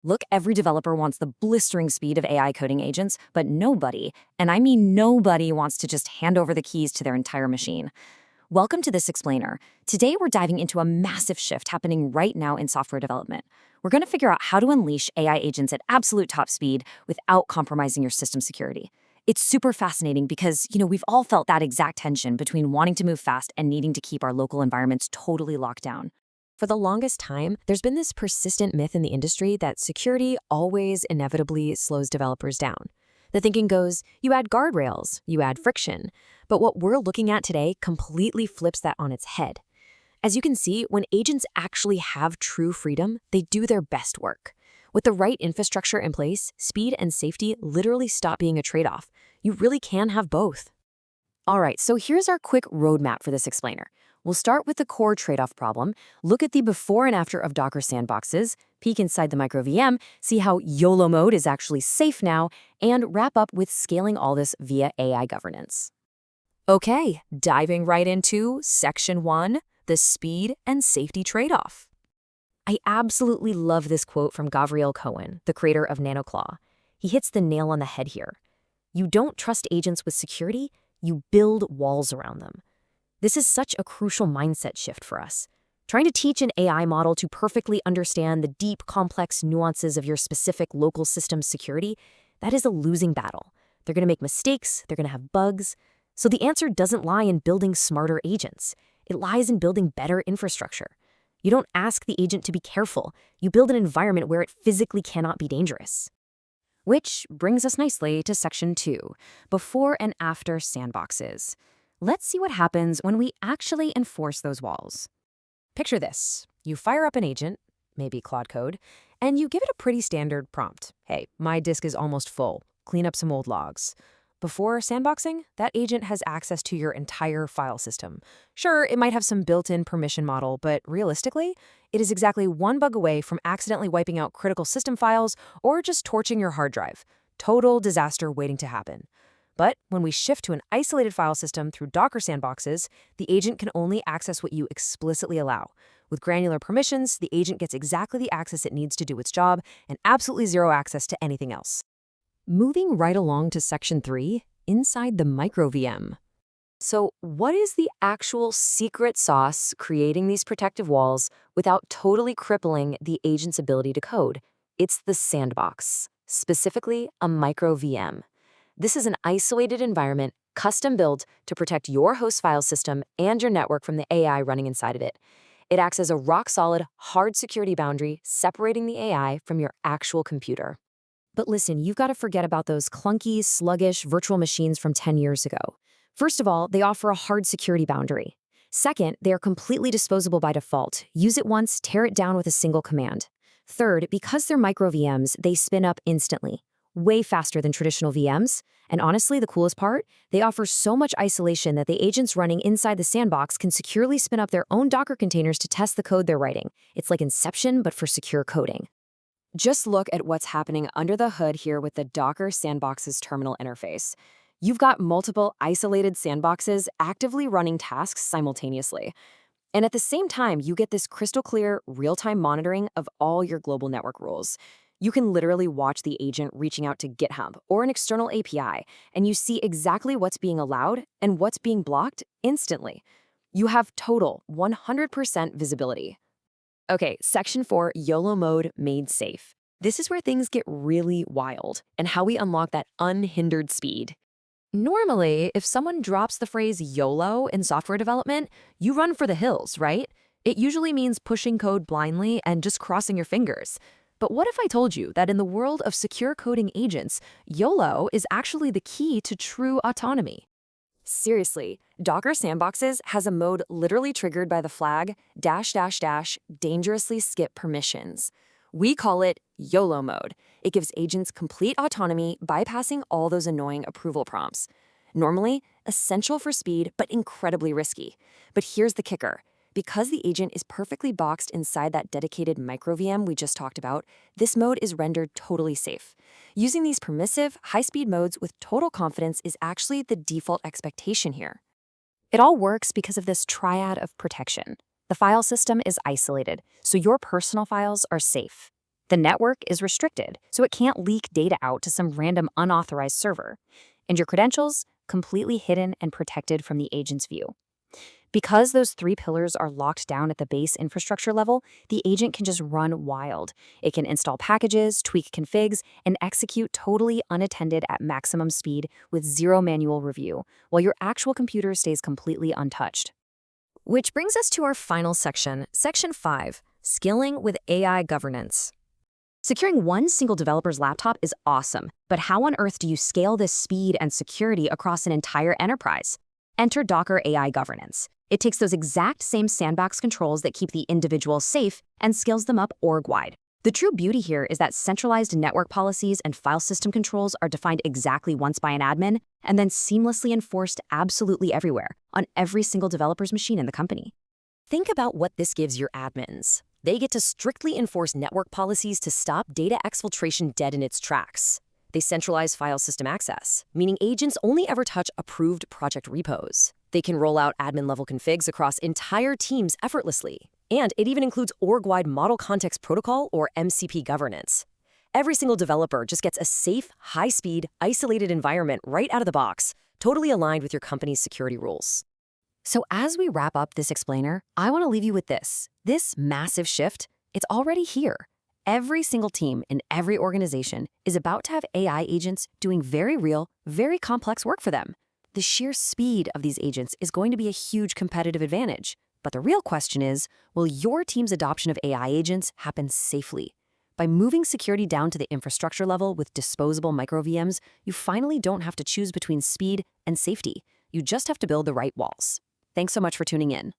Look, every developer wants the blistering speed of AI coding agents, but nobody, and I mean nobody, wants to just hand over the keys to their entire machine. Welcome to This Explainer. Today we're diving into a massive shift happening right now in software development. We're going to figure out how to unleash AI agents at absolute top speed without compromising your system security. It's super fascinating because, we've all felt that exact tension between wanting to move fast and needing to keep our local environments totally locked down. For the longest time, there's been this persistent myth in the industry that security always inevitably slows developers down. The thinking goes, you add guardrails, you add friction. But what we're looking at today completely flips that on its head. As you can see, when agents actually have true freedom, they do their best work. With the right infrastructure in place, speed and safety literally stop being a trade-off. You really can have both. All right, so here's our quick roadmap for this explainer. We'll start with the core trade-off problem, look at the before and after of Docker sandboxes, peek inside the microVM, see how YOLO mode is actually safe now, and wrap up with scaling all this via AI governance. Okay, diving right into Section 1, the speed and safety trade-off. I absolutely love this quote from Gavriel Cohen, the creator of NanoClaw. He hits the nail on the head here. You don't trust agents with security, you build walls around them. This is such a crucial mindset shift for us. Trying to teach an AI model to perfectly understand the deep, complex nuances of your specific local system's security, that is a losing battle. They're going to make mistakes, they're going to have bugs. So the answer doesn't lie in building smarter agents. It lies in building better infrastructure. You don't ask the agent to be careful. You build an environment where it physically cannot be dangerous. Which brings us nicely to Section 2, before and after sandboxes. Let's see what happens when we actually enforce those walls. Picture this. You fire up an agent, maybe Claude code, and you give it a pretty standard prompt. Hey, my disk is almost full. Clean up some old logs. Before sandboxing, that agent has access to your entire file system. Sure, it might have some built-in permission model, but realistically, it is exactly one bug away from accidentally wiping out critical system files or just torching your hard drive. Total disaster waiting to happen. But when we shift to an isolated file system through Docker sandboxes, the agent can only access what you explicitly allow. With granular permissions, the agent gets exactly the access it needs to do its job and absolutely zero access to anything else. Moving right along to Section 3, inside the microVM. So what is the actual secret sauce creating these protective walls without totally crippling the agent's ability to code? It's the sandbox, specifically a microVM. This is an isolated environment, custom-built to protect your host file system and your network from the AI running inside of it. It acts as a rock-solid, hard security boundary separating the AI from your actual computer. But listen, you've got to forget about those clunky, sluggish virtual machines from 10 years ago. First of all, they offer a hard security boundary. Second, they are completely disposable by default. Use it once, tear it down with a single command. Third, because they're micro-VMs, they spin up instantly. Way faster than traditional VMs. And honestly, the coolest part, they offer so much isolation that the agents running inside the sandbox can securely spin up their own Docker containers to test the code they're writing. It's like Inception, but for secure coding. Just look at what's happening under the hood here with the Docker Sandboxes terminal interface. You've got multiple isolated sandboxes actively running tasks simultaneously. And at the same time, you get this crystal clear, real-time monitoring of all your global network rules. You can literally watch the agent reaching out to GitHub or an external API, and you see exactly what's being allowed and what's being blocked instantly. You have total 100% visibility. Okay, Section 4, YOLO mode made safe. This is where things get really wild and how we unlock that unhindered speed. Normally, if someone drops the phrase YOLO in software development, you run for the hills, right? It usually means pushing code blindly and just crossing your fingers. But what if I told you that in the world of secure coding agents, YOLO is actually the key to true autonomy? Seriously, Docker Sandboxes has a mode literally triggered by the flag -- dangerously skip permissions. We call it YOLO mode. It gives agents complete autonomy, bypassing all those annoying approval prompts. Normally, essential for speed, but incredibly risky. But here's the kicker. Because the agent is perfectly boxed inside that dedicated microVM we just talked about, this mode is rendered totally safe. Using these permissive, high-speed modes with total confidence is actually the default expectation here. It all works because of this triad of protection. The file system is isolated, so your personal files are safe. The network is restricted, so it can't leak data out to some random unauthorized server. And your credentials, completely hidden and protected from the agent's view. Because those three pillars are locked down at the base infrastructure level, the agent can just run wild. It can install packages, tweak configs, and execute totally unattended at maximum speed with zero manual review, while your actual computer stays completely untouched. Which brings us to our final section, Section 5, Scaling with AI Governance. Securing one single developer's laptop is awesome, but how on earth do you scale this speed and security across an entire enterprise? Enter Docker AI Governance. It takes those exact same sandbox controls that keep the individual safe and scales them up org-wide. The true beauty here is that centralized network policies and file system controls are defined exactly once by an admin and then seamlessly enforced absolutely everywhere on every single developer's machine in the company. Think about what this gives your admins. They get to strictly enforce network policies to stop data exfiltration dead in its tracks. They centralize file system access, meaning agents only ever touch approved project repos. They can roll out admin-level configs across entire teams effortlessly. And it even includes org-wide Model Context Protocol, or MCP governance. Every single developer just gets a safe, high-speed, isolated environment right out of the box, totally aligned with your company's security rules. So as we wrap up this explainer, I want to leave you with this. This massive shift, it's already here. Every single team in every organization is about to have AI agents doing very real, very complex work for them. The sheer speed of these agents is going to be a huge competitive advantage. But the real question is, will your team's adoption of AI agents happen safely? By moving security down to the infrastructure level with disposable microVMs, you finally don't have to choose between speed and safety. You just have to build the right walls. Thanks so much for tuning in.